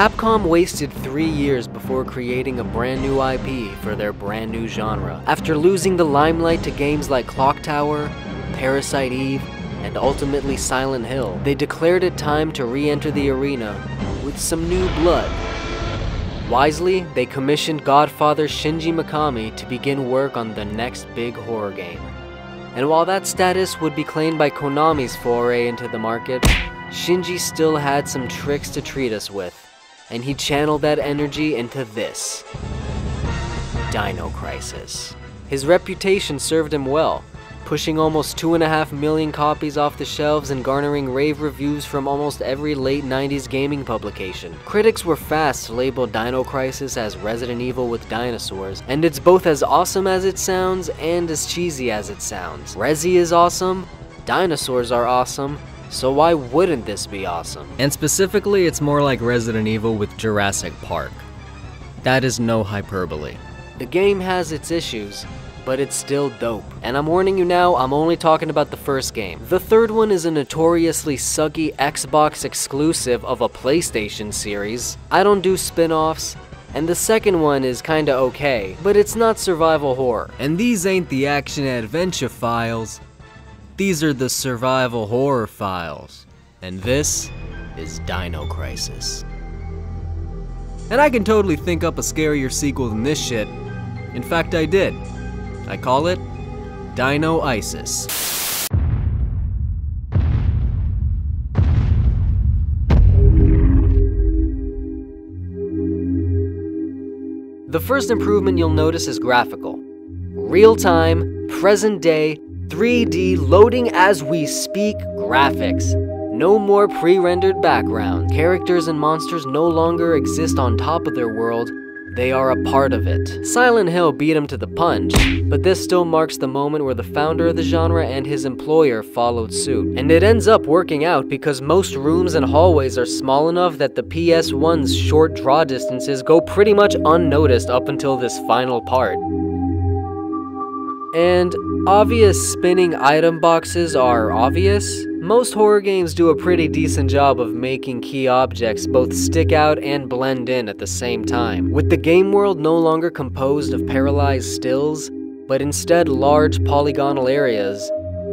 Capcom wasted 3 years before creating a brand new IP for their brand new genre. After losing the limelight to games like Clock Tower, Parasite Eve, and ultimately Silent Hill, they declared it time to re-enter the arena with some new blood. Wisely, they commissioned Godfather Shinji Mikami to begin work on the next big horror game. And while that status would be claimed by Konami's foray into the market, Shinji still had some tricks to treat us with, and he channeled that energy into this: Dino Crisis. His reputation served him well, pushing almost 2.5 million copies off the shelves and garnering rave reviews from almost every late 90s gaming publication. Critics were fast to label Dino Crisis as Resident Evil with dinosaurs, and it's both as awesome as it sounds and as cheesy as it sounds. Resi is awesome, dinosaurs are awesome, so why wouldn't this be awesome? And specifically, it's more like Resident Evil with Jurassic Park. That is no hyperbole. The game has its issues, but it's still dope. And I'm warning you now, I'm only talking about the first game. The third one is a notoriously sucky Xbox exclusive of a PlayStation series. I don't do spin-offs. And the second one is kinda okay, but it's not survival horror. And these ain't the action-adventure files. These are the survival horror files. And this is Dino Crisis. And I can totally think up a scarier sequel than this shit. In fact, I did. I call it Dino Isis. The first improvement you'll notice is graphical. Real-time, present-day, 3D, loading as we speak graphics. No more pre-rendered background. Characters and monsters no longer exist on top of their world, they are a part of it. Silent Hill beat him to the punch, but this still marks the moment where the founder of the genre and his employer followed suit. And it ends up working out because most rooms and hallways are small enough that the PS1's short draw distances go pretty much unnoticed up until this final part. And obvious spinning item boxes are obvious. Most horror games do a pretty decent job of making key objects both stick out and blend in at the same time. With the game world no longer composed of paralyzed stills, but instead large polygonal areas,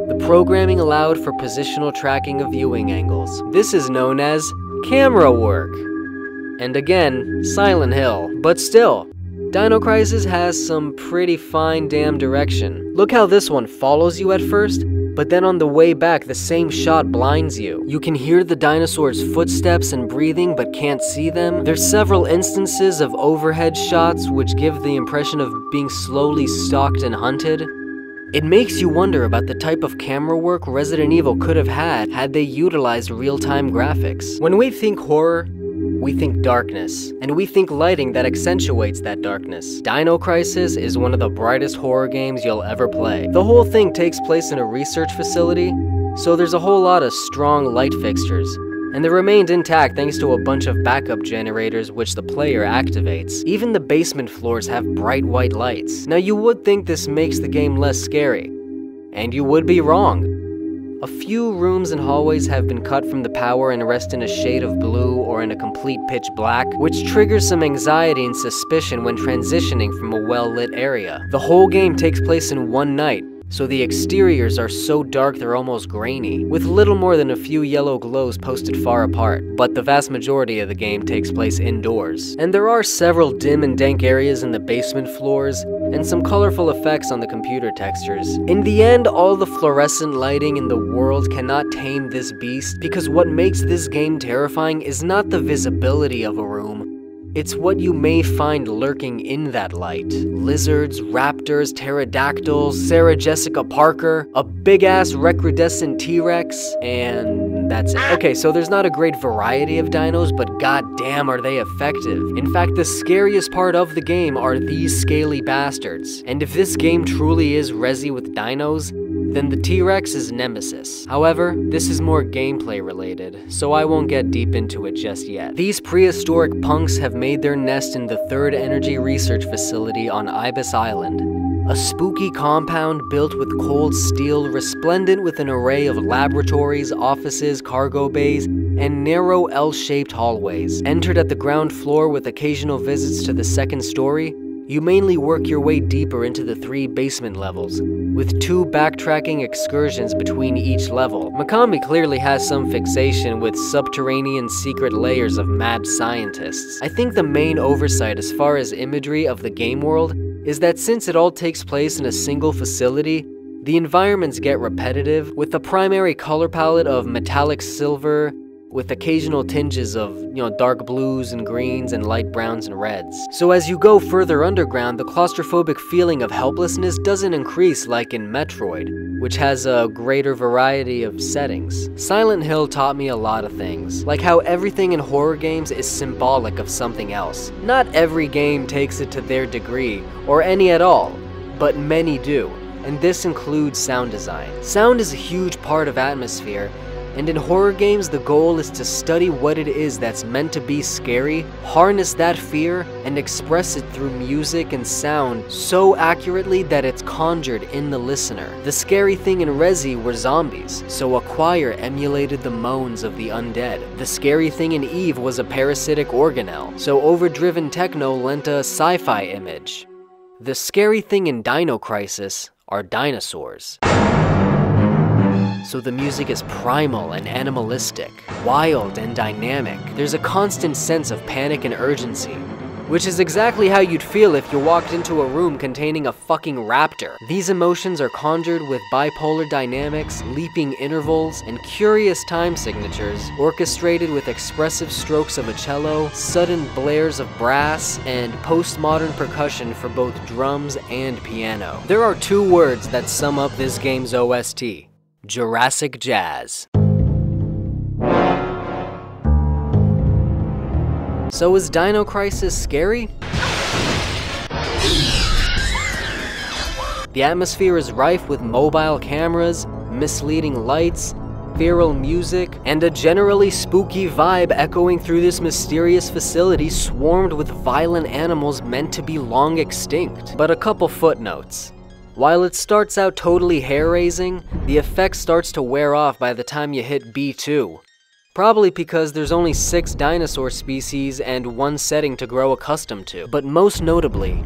the programming allowed for positional tracking of viewing angles. This is known as camera work. And again, Silent Hill, but still, Dino Crisis has some pretty fine damn direction. Look how this one follows you at first, but then on the way back the same shot blinds you. You can hear the dinosaur's footsteps and breathing but can't see them. There's several instances of overhead shots which give the impression of being slowly stalked and hunted. It makes you wonder about the type of camera work Resident Evil could have had they utilized real-time graphics. When we think horror, we think darkness, and we think lighting that accentuates that darkness. Dino Crisis is one of the brightest horror games you'll ever play. The whole thing takes place in a research facility, so there's a whole lot of strong light fixtures, and they remained intact thanks to a bunch of backup generators which the player activates. Even the basement floors have bright white lights. Now you would think this makes the game less scary, and you would be wrong. A few rooms and hallways have been cut from the power and rest in a shade of blue or in a complete pitch black, which triggers some anxiety and suspicion when transitioning from a well-lit area. The whole game takes place in one night, so the exteriors are so dark they're almost grainy, with little more than a few yellow glows posted far apart, but the vast majority of the game takes place indoors. And there are several dim and dank areas in the basement floors, and some colorful effects on the computer textures. In the end, all the fluorescent lighting in the world cannot tame this beast, because what makes this game terrifying is not the visibility of a room, it's what you may find lurking in that light. Lizards, raptors, pterodactyls, Sarah Jessica Parker, a big-ass recrudescent T-Rex, and that's it. Okay, so there's not a great variety of dinos, but goddamn are they effective. In fact, the scariest part of the game are these scaly bastards. And if this game truly is Resi with dinos, then the T-Rex is Nemesis. However, this is more gameplay related, so I won't get deep into it just yet. These prehistoric punks have made their nest in the 3rd Energy Research Facility on Ibis Island, A spooky compound built with cold steel, resplendent with an array of laboratories, offices, cargo bays, and narrow L-shaped hallways. Entered at the ground floor with occasional visits to the second story, you mainly work your way deeper into the 3 basement levels, with 2 backtracking excursions between each level. Mikami clearly has some fixation with subterranean secret layers of mad scientists. I think the main oversight as far as imagery of the game world is that since it all takes place in a single facility, the environments get repetitive, with the primary color palette of metallic silver, with occasional tinges of, dark blues and greens and light browns and reds. So as you go further underground, the claustrophobic feeling of helplessness doesn't increase like in Metroid, which has a greater variety of settings. Silent Hill taught me a lot of things, like how everything in horror games is symbolic of something else. Not every game takes it to their degree, or any at all, but many do, and this includes sound design. Sound is a huge part of atmosphere, and in horror games, the goal is to study what it is that's meant to be scary, harness that fear, and express it through music and sound so accurately that it's conjured in the listener. The scary thing in Resi were zombies, so a choir emulated the moans of the undead. The scary thing in Eve was a parasitic organelle, so overdriven techno lent a sci-fi image. The scary thing in Dino Crisis are dinosaurs. So the music is primal and animalistic, wild and dynamic. There's a constant sense of panic and urgency, which is exactly how you'd feel if you walked into a room containing a fucking raptor. These emotions are conjured with bipolar dynamics, leaping intervals, and curious time signatures, orchestrated with expressive strokes of a cello, sudden blares of brass, and postmodern percussion for both drums and piano. There are 2 words that sum up this game's OST. Jurassic Jazz. So is Dino Crisis scary? The atmosphere is rife with mobile cameras, misleading lights, feral music, and a generally spooky vibe echoing through this mysterious facility swarmed with violent animals meant to be long extinct. But a couple footnotes. While it starts out totally hair-raising, the effect starts to wear off by the time you hit B2. Probably because there's only 6 dinosaur species and 1 setting to grow accustomed to. But most notably,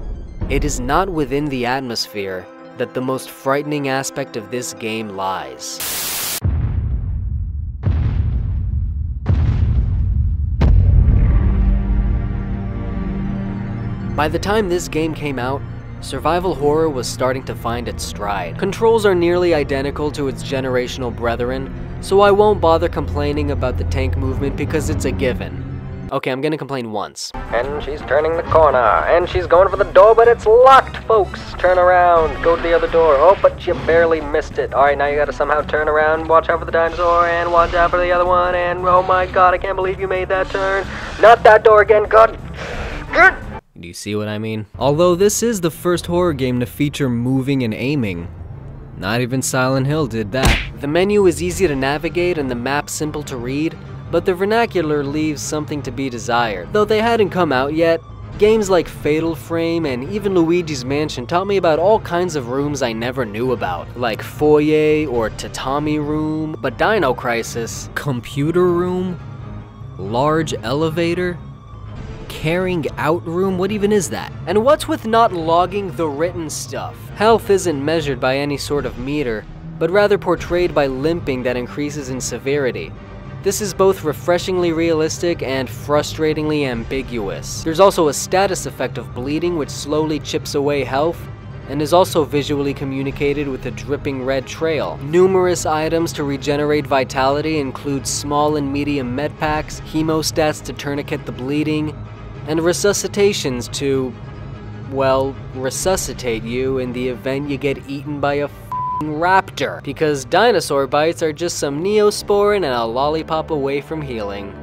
it is not within the atmosphere that the most frightening aspect of this game lies. By the time this game came out, survival horror was starting to find its stride. Controls are nearly identical to its generational brethren, so I won't bother complaining about the tank movement because it's a given. Okay, I'm gonna complain once. And she's turning the corner, and she's going for the door, but it's locked, folks! Turn around, go to the other door. Oh, but you barely missed it. Alright, now you gotta somehow turn around, watch out for the dinosaur, and watch out for the other one, and oh my god, I can't believe you made that turn. Not that door again, good! Good! Do you see what I mean? Although this is the first horror game to feature moving and aiming, not even Silent Hill did that. The menu is easy to navigate and the map simple to read, but the vernacular leaves something to be desired. Though they hadn't come out yet, games like Fatal Frame and even Luigi's Mansion taught me about all kinds of rooms I never knew about, like foyer or tatami room, but Dino Crisis, computer room, large elevator, carrying out room, what even is that? And what's with not logging the written stuff? Health isn't measured by any sort of meter, but rather portrayed by limping that increases in severity. This is both refreshingly realistic and frustratingly ambiguous. There's also a status effect of bleeding which slowly chips away health, and is also visually communicated with a dripping red trail. Numerous items to regenerate vitality include small and medium med packs, hemostats to tourniquet the bleeding, and resuscitations to, well, resuscitate you in the event you get eaten by a f***ing raptor. Because dinosaur bites are just some Neosporin and a lollipop away from healing.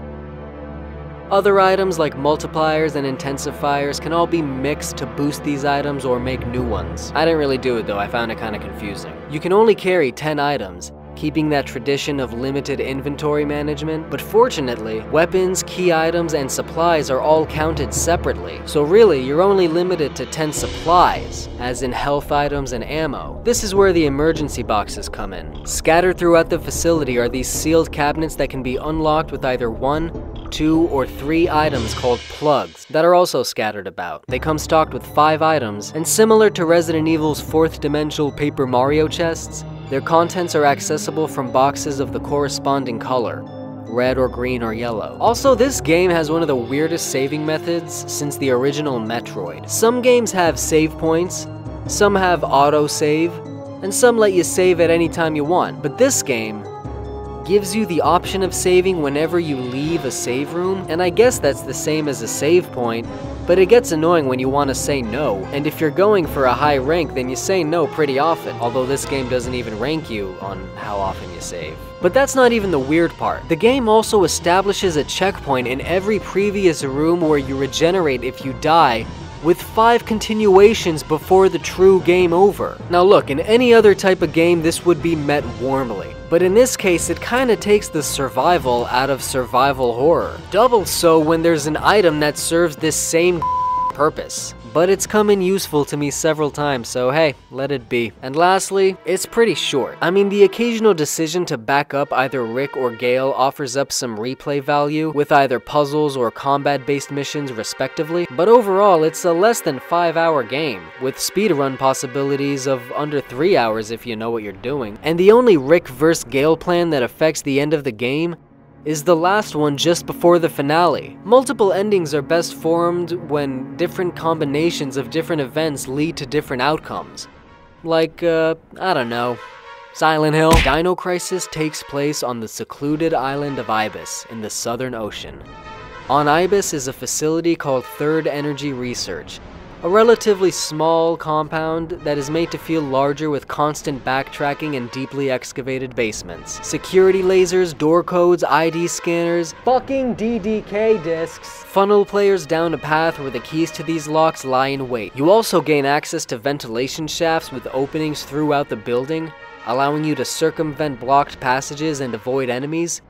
Other items like multipliers and intensifiers can all be mixed to boost these items or make new ones. I didn't really do it though, I found it kinda confusing. You can only carry 10 items. keeping that tradition of limited inventory management. But fortunately, weapons, key items, and supplies are all counted separately. So really, you're only limited to 10 supplies, as in health items and ammo. This is where the emergency boxes come in. Scattered throughout the facility are these sealed cabinets that can be unlocked with either 1, 2, or 3 items called plugs that are also scattered about. They come stocked with 5 items, and similar to Resident Evil's 4th dimensional Paper Mario chests, their contents are accessible from boxes of the corresponding color, red or green or yellow. Also, this game has one of the weirdest saving methods since the original Metroid. Some games have save points, some have auto-save, and some let you save at any time you want, but this game gives you the option of saving whenever you leave a save room, and I guess that's the same as a save point, but it gets annoying when you want to say no, and if you're going for a high rank, then you say no pretty often, although this game doesn't even rank you on how often you save. But that's not even the weird part. The game also establishes a checkpoint in every previous room where you regenerate if you die, with 5 continuations before the true game over. Now look, in any other type of game this would be met warmly, but in this case it kinda takes the survival out of survival horror. Double so when there's an item that serves this same purpose. But it's come in useful to me several times, so hey, let it be. And lastly, it's pretty short. I mean, the occasional decision to back up either Rick or Gale offers up some replay value with either puzzles or combat-based missions respectively, but overall it's a less than 5-hour game, with speedrun possibilities of under 3 hours if you know what you're doing. And the only Rick vs. Gale plan that affects the end of the game is the last one just before the finale. Multiple endings are best formed when different combinations of different events lead to different outcomes. Like, I don't know, Silent Hill. Dino Crisis takes place on the secluded island of Ibis in the Southern Ocean. On Ibis is a facility called Third Energy Research, a relatively small compound that is made to feel larger with constant backtracking and deeply excavated basements. Security lasers, door codes, ID scanners, fucking DDK discs funnel players down a path where the keys to these locks lie in wait. You also gain access to ventilation shafts with openings throughout the building, allowing you to circumvent blocked passages and avoid enemies.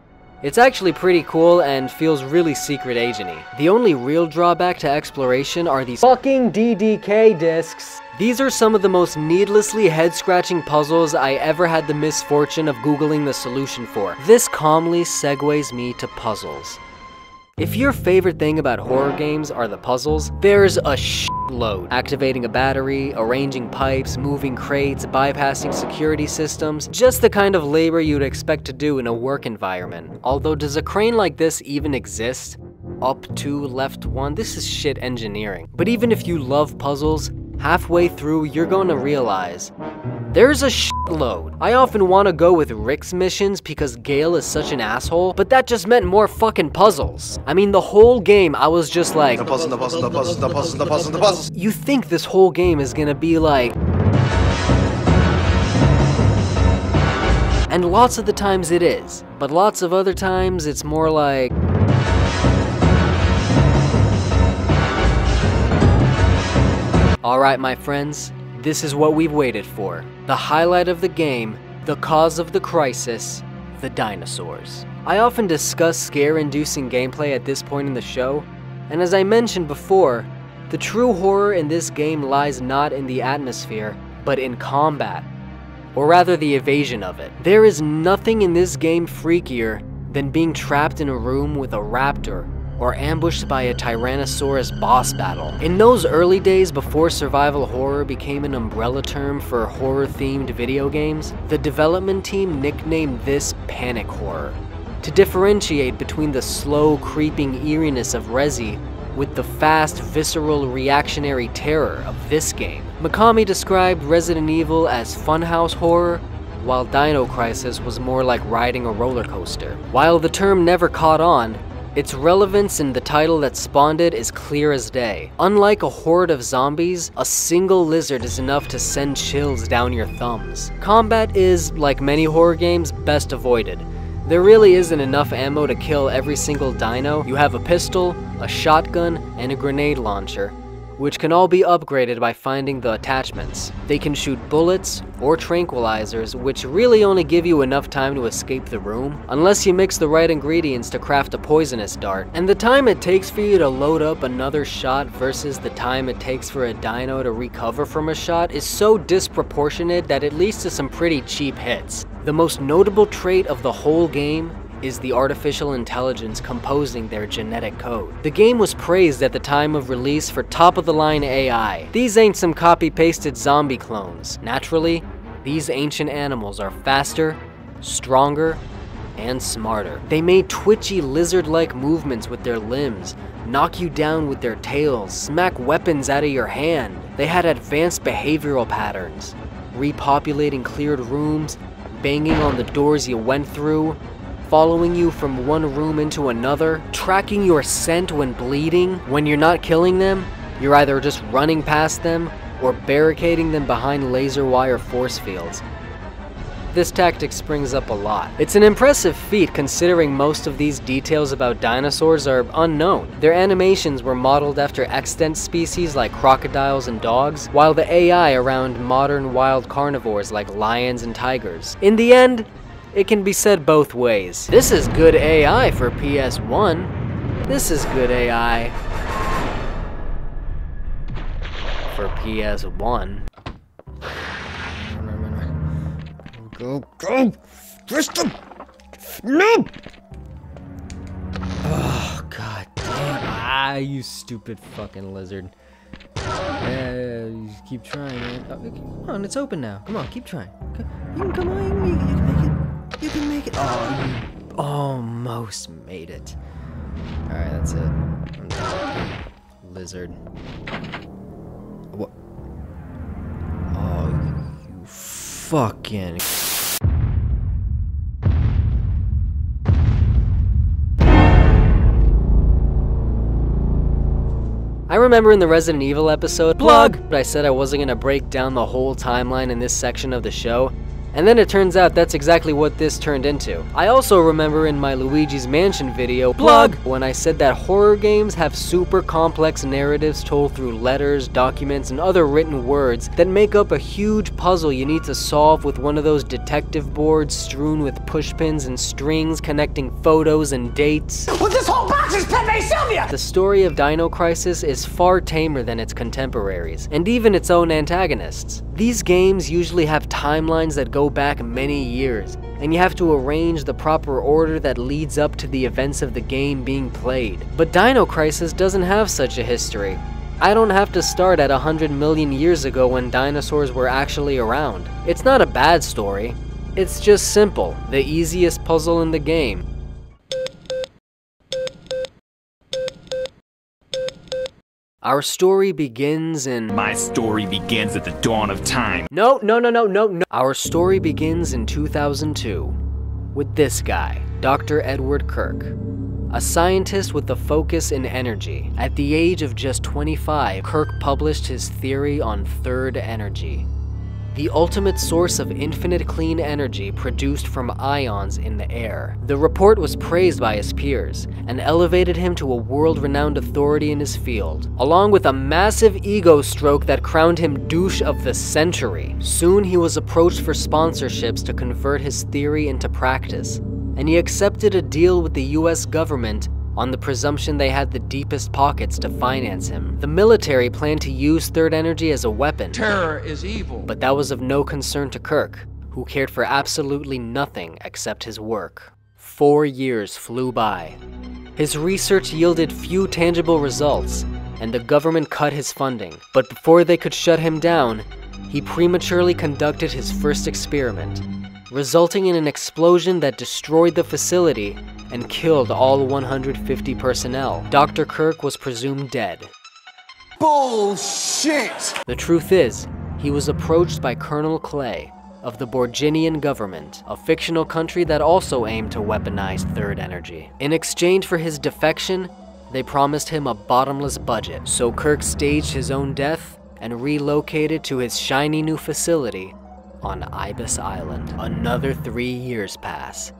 It's actually pretty cool and feels really secret agent-y. The only real drawback to exploration are these fucking DDK discs. These are some of the most needlessly head-scratching puzzles I ever had the misfortune of Googling the solution for. This calmly segues me to puzzles. If your favorite thing about horror games are the puzzles, there's a shitload. Activating a battery, arranging pipes, moving crates, bypassing security systems, just the kind of labor you'd expect to do in a work environment. Although, does a crane like this even exist? Up 2, left 1, this is shit engineering. But even if you love puzzles, halfway through you're gonna realize there's a shitload. I often want to go with Rick's missions because Gale is such an asshole, but that just meant more fucking puzzles. I mean, the whole game I was just like, the puzzles. You think this whole game is gonna be like, and lots of the times it is, but lots of other times it's more like, alright my friends, this is what we've waited for. The highlight of the game, the cause of the crisis, the dinosaurs. I often discuss scare-inducing gameplay at this point in the show, and as I mentioned before, the true horror in this game lies not in the atmosphere, but in combat, or rather the evasion of it. There is nothing in this game freakier than being trapped in a room with a raptor, or ambushed by a Tyrannosaurus boss battle. In those early days before survival horror became an umbrella term for horror-themed video games, the development team nicknamed this panic horror, to differentiate between the slow, creeping eeriness of Resi with the fast, visceral, reactionary terror of this game. Mikami described Resident Evil as funhouse horror, while Dino Crisis was more like riding a roller coaster. While the term never caught on, its relevance in the title that spawned it is clear as day. Unlike a horde of zombies, a single lizard is enough to send chills down your thumbs. Combat is, like many horror games, best avoided. There really isn't enough ammo to kill every single dino. You have a pistol, a shotgun, and a grenade launcher, which can all be upgraded by finding the attachments. They can shoot bullets or tranquilizers, which really only give you enough time to escape the room, unless you mix the right ingredients to craft a poisonous dart. And the time it takes for you to load up another shot versus the time it takes for a dino to recover from a shot is so disproportionate that it leads to some pretty cheap hits. The most notable trait of the whole game is the artificial intelligence composing their genetic code. The game was praised at the time of release for top-of-the-line AI. These ain't some copy-pasted zombie clones. Naturally, these ancient animals are faster, stronger, and smarter. They made twitchy lizard-like movements with their limbs, knock you down with their tails, smack weapons out of your hand. They had advanced behavioral patterns, repopulating cleared rooms, banging on the doors you went through, following you from one room into another, tracking your scent when bleeding. When you're not killing them, you're either just running past them or barricading them behind laser wire force fields. This tactic springs up a lot. It's an impressive feat considering most of these details about dinosaurs are unknown. Their animations were modeled after extant species like crocodiles and dogs, while the AI around modern wild carnivores like lions and tigers. In the end, it can be said both ways. This is good AI for PS1. This is good AI for PS1. Go! Twist them! No! Oh, god damn. Ah, you stupid fucking lizard. Yeah, you keep trying, man. Oh, come on, it's open now. Come on, keep trying. You can come on, you can make it. You can make it. Oh, you almost made it. Alright, that's it. I'm done. Lizard. What? Oh, you fucking... I remember in the Resident Evil episode, plug! I said I wasn't gonna break down the whole timeline in this section of the show, and then it turns out that's exactly what this turned into. I also remember in my Luigi's Mansion video, plug! When I said that horror games have super complex narratives told through letters, documents, and other written words that make up a huge puzzle you need to solve with one of those detective boards strewn with pushpins and strings connecting photos and dates. Well, this whole box is Pepe Sylvia! The story of Dino Crisis is far tamer than its contemporaries, and even its own antagonists. These games usually have timelines that go back many years, and you have to arrange the proper order that leads up to the events of the game being played. But Dino Crisis doesn't have such a history. I don't have to start at 100 million years ago when dinosaurs were actually around. It's not a bad story. It's just simple, the easiest puzzle in the game. Our story begins in... My story begins at the dawn of time. No. Our story begins in 2002 with this guy, Dr. Edward Kirk, a scientist with a focus in energy. At the age of just 25, Kirk published his theory on third energy, the ultimate source of infinite clean energy produced from ions in the air. The report was praised by his peers and elevated him to a world-renowned authority in his field, along with a massive ego stroke that crowned him douche of the century. Soon he was approached for sponsorships to convert his theory into practice, and he accepted a deal with the US government on the presumption they had the deepest pockets to finance him. The military planned to use third energy as a weapon. Terror is evil. But that was of no concern to Kirk, who cared for absolutely nothing except his work. 4 years flew by. His research yielded few tangible results, and the government cut his funding. But before they could shut him down, he prematurely conducted his first experiment, resulting in an explosion that destroyed the facility and killed all 150 personnel. Dr. Kirk was presumed dead. Bullshit! The truth is, he was approached by Colonel Clay of the Borginian government, a fictional country that also aimed to weaponize third energy. In exchange for his defection, they promised him a bottomless budget, so Kirk staged his own death and relocated to his shiny new facility on Ibis Island. Another 3 years pass,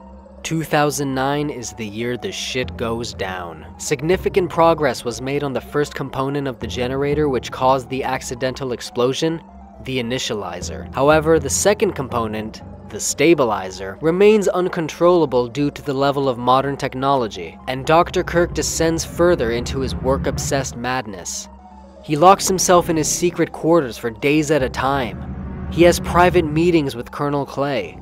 2009 is the year the shit goes down. Significant progress was made on the first component of the generator which caused the accidental explosion, the initializer. However, the second component, the stabilizer, remains uncontrollable due to the level of modern technology, and Dr. Kirk descends further into his work-obsessed madness. He locks himself in his secret quarters for days at a time. He has private meetings with Colonel Clay.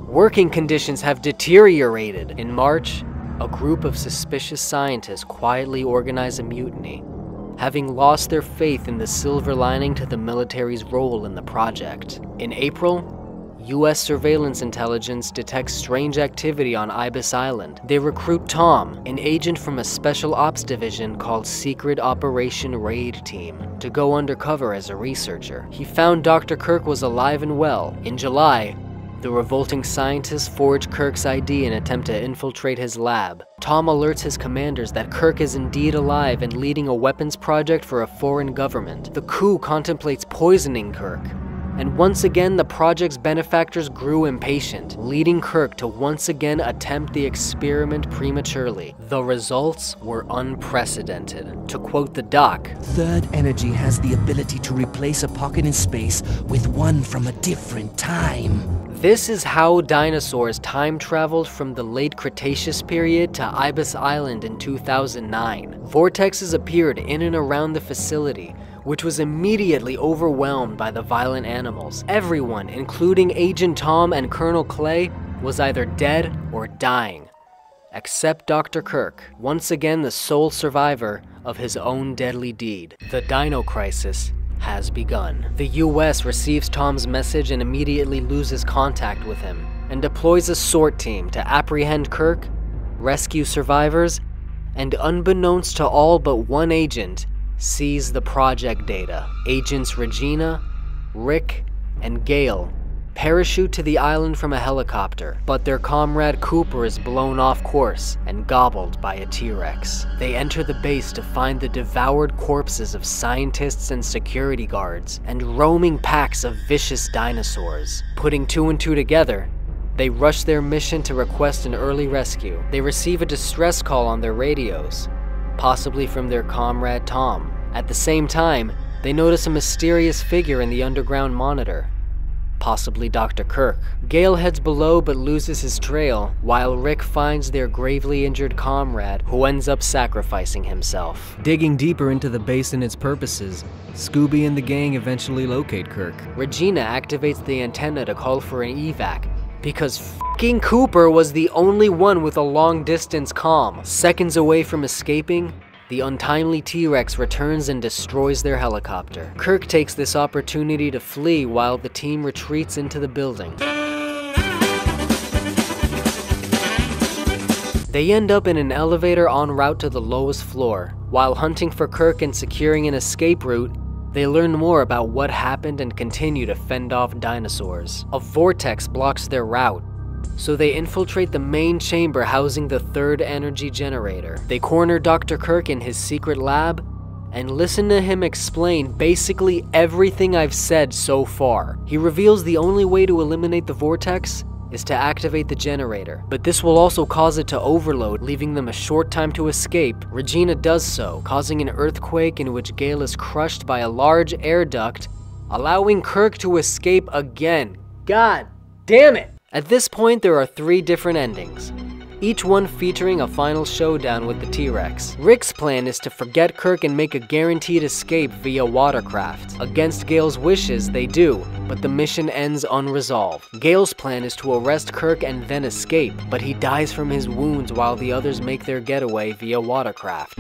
Working conditions have deteriorated. In March, a group of suspicious scientists quietly organize a mutiny, having lost their faith in the silver lining to the military's role in the project. In April, US surveillance intelligence detects strange activity on Ibis Island. They recruit Tom, an agent from a special ops division called Secret Operation Raid Team, to go undercover as a researcher. He found Dr. Kirk was alive and well. In July, the revolting scientists forge Kirk's ID and attempt to infiltrate his lab. Tom alerts his commanders that Kirk is indeed alive and leading a weapons project for a foreign government. The coup contemplates poisoning Kirk. And once again, the project's benefactors grew impatient, leading Kirk to once again attempt the experiment prematurely. The results were unprecedented. To quote the doc, "Third energy has the ability to replace a pocket in space with one from a different time." this is how dinosaurs time traveled from the late Cretaceous period to Ibis Island in 2009. Vortexes appeared in and around the facility, which was immediately overwhelmed by the violent animals. Everyone, including Agent Tom and Colonel Clay, was either dead or dying, except Dr. Kirk, once again the sole survivor of his own deadly deed. The Dino Crisis has begun. The US receives Tom's message and immediately loses contact with him, and deploys a SORT team to apprehend Kirk, rescue survivors, and unbeknownst to all but one agent, seize the project data. Agents Regina, Rick, and Gale parachute to the island from a helicopter, but their comrade Cooper is blown off course and gobbled by a T-Rex. They enter the base to find the devoured corpses of scientists and security guards, and roaming packs of vicious dinosaurs. Putting two and two together, they rush their mission to request an early rescue. They receive a distress call on their radios, possibly from their comrade Tom. At the same time, they notice a mysterious figure in the underground monitor, possibly Dr. Kirk. Gale heads below but loses his trail, while Rick finds their gravely injured comrade, who ends up sacrificing himself. Digging deeper into the base and its purposes, Scooby and the gang eventually locate Kirk. Regina activates the antenna to call for an evac, because f***ing Cooper was the only one with a long-distance comm. Seconds away from escaping, the untimely T-Rex returns and destroys their helicopter. Kirk takes this opportunity to flee while the team retreats into the building. They end up in an elevator en route to the lowest floor. While hunting for Kirk and securing an escape route, they learn more about what happened and continue to fend off dinosaurs. A vortex blocks their route, so they infiltrate the main chamber housing the third energy generator. They corner Dr. Kirk in his secret lab and listen to him explain basically everything I've said so far. He reveals the only way to eliminate the vortex is to activate the generator, but this will also cause it to overload, leaving them a short time to escape. Regina does so, causing an earthquake in which Gale is crushed by a large air duct, allowing Kirk to escape again. God damn it! At this point, there are 3 different endings, each one featuring a final showdown with the T-Rex. Rick's plan is to forget Kirk and make a guaranteed escape via watercraft. Against Gale's wishes, they do, but the mission ends unresolved. Gale's plan is to arrest Kirk and then escape, but he dies from his wounds while the others make their getaway via watercraft.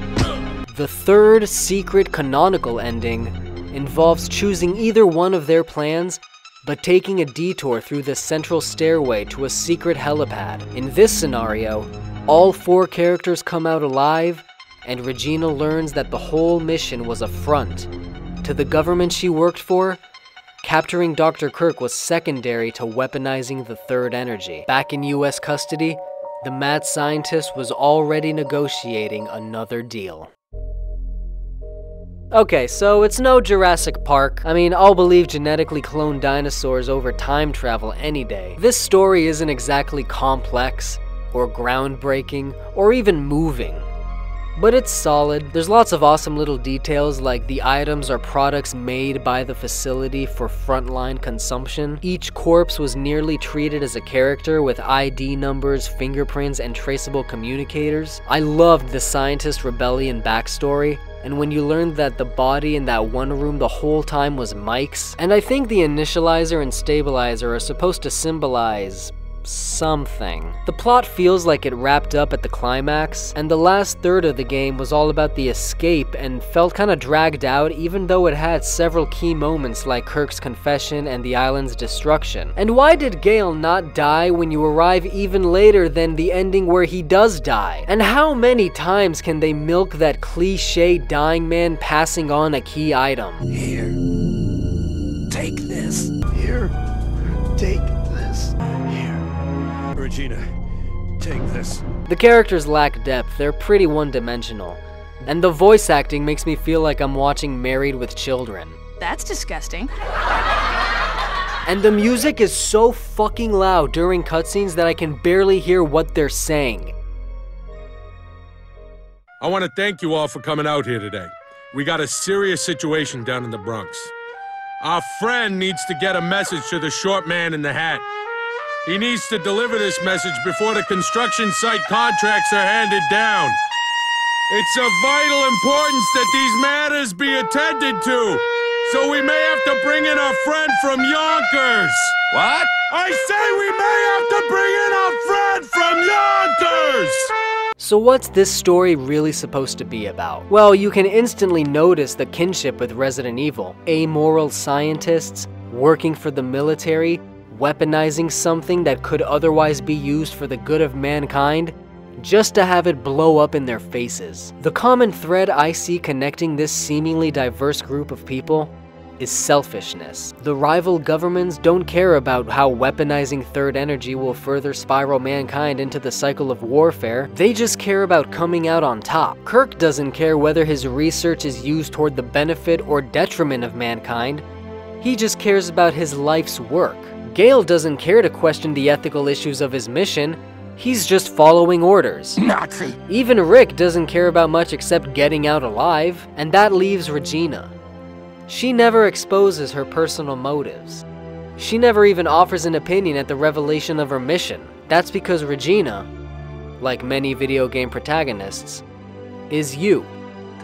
The third secret canonical ending involves choosing either one of their plans, but taking a detour through the central stairway to a secret helipad. In this scenario, all 4 characters come out alive, and Regina learns that the whole mission was a front to the government she worked for. Capturing Dr. Kirk was secondary to weaponizing the third energy. Back in US custody, the mad scientist was already negotiating another deal. Okay, so it's no Jurassic Park. I mean, I'll believe genetically cloned dinosaurs over time travel any day. This story isn't exactly complex, or groundbreaking, or even moving. But it's solid. There's lots of awesome little details, like the items are products made by the facility for frontline consumption. Each corpse was nearly treated as a character with ID numbers, fingerprints, and traceable communicators. I loved the scientist rebellion backstory, and when you learned that the body in that one room the whole time was Mike's. And I think the initializer and stabilizer are supposed to symbolize something. The plot feels like it wrapped up at the climax, and the last third of the game was all about the escape and felt kinda dragged out, even though it had several key moments like Kirk's confession and the island's destruction. And why did Gale not die when you arrive even later than the ending where he does die? And how many times can they milk that cliche dying man passing on a key item? Here. Take this. Here. Take this. Here. Regina, take this. The characters lack depth, they're pretty one-dimensional. And the voice acting makes me feel like I'm watching Married with Children. That's disgusting. And the music is so fucking loud during cutscenes that I can barely hear what they're saying. I want to thank you all for coming out here today. We got a serious situation down in the Bronx. Our friend needs to get a message to the short man in the hat. He needs to deliver this message before the construction site contracts are handed down. It's of vital importance that these matters be attended to, so we may have to bring in our friend from Yonkers. What? I say we may have to bring in our friend from Yonkers! So what's this story really supposed to be about? Well, you can instantly notice the kinship with Resident Evil. Amoral scientists, working for the military, weaponizing something that could otherwise be used for the good of mankind, just to have it blow up in their faces. The common thread I see connecting this seemingly diverse group of people is selfishness. The rival governments don't care about how weaponizing third energy will further spiral mankind into the cycle of warfare. They just care about coming out on top. Kirk doesn't care whether his research is used toward the benefit or detriment of mankind. He just cares about his life's work. Gale doesn't care to question the ethical issues of his mission. He's just following orders. Nazi. Even Rick doesn't care about much except getting out alive, and that leaves Regina. She never exposes her personal motives. She never even offers an opinion at the revelation of her mission. That's because Regina, like many video game protagonists, is you.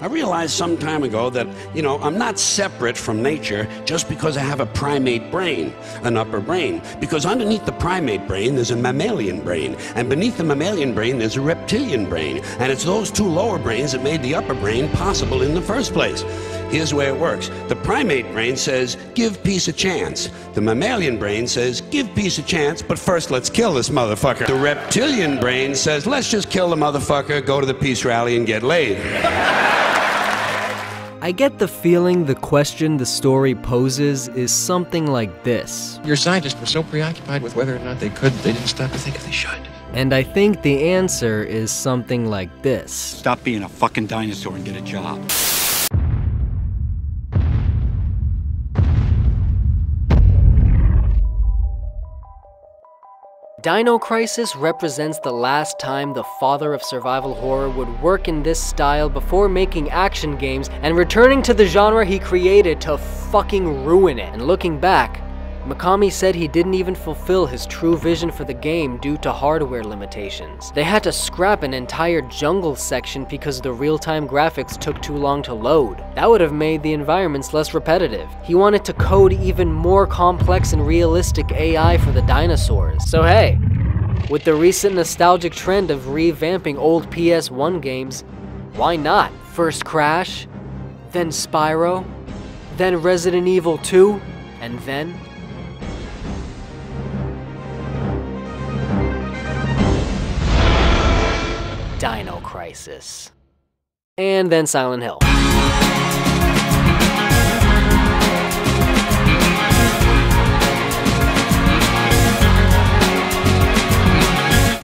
I realized some time ago that, I'm not separate from nature just because I have a primate brain, an upper brain. Because underneath the primate brain, there's a mammalian brain. And beneath the mammalian brain, there's a reptilian brain. And it's those two lower brains that made the upper brain possible in the first place. Here's the way it works. The primate brain says, give peace a chance. The mammalian brain says, give peace a chance, but first let's kill this motherfucker. The reptilian brain says, let's just kill the motherfucker, go to the peace rally, and get laid. I get the feeling the question the story poses is something like this. Your scientists were so preoccupied with whether or not they could, they didn't stop to think if they should. And I think the answer is something like this. Stop being a fucking dinosaur and get a job. Dino Crisis represents the last time the father of survival horror would work in this style before making action games and returning to the genre he created to fucking ruin it. And looking back, Mikami said he didn't even fulfill his true vision for the game due to hardware limitations. They had to scrap an entire jungle section because the real-time graphics took too long to load. That would have made the environments less repetitive. He wanted to code even more complex and realistic AI for the dinosaurs. So hey, with the recent nostalgic trend of revamping old PS1 games, why not? First Crash, then Spyro, then Resident Evil 2, and then Dino Crisis. And then Silent Hill.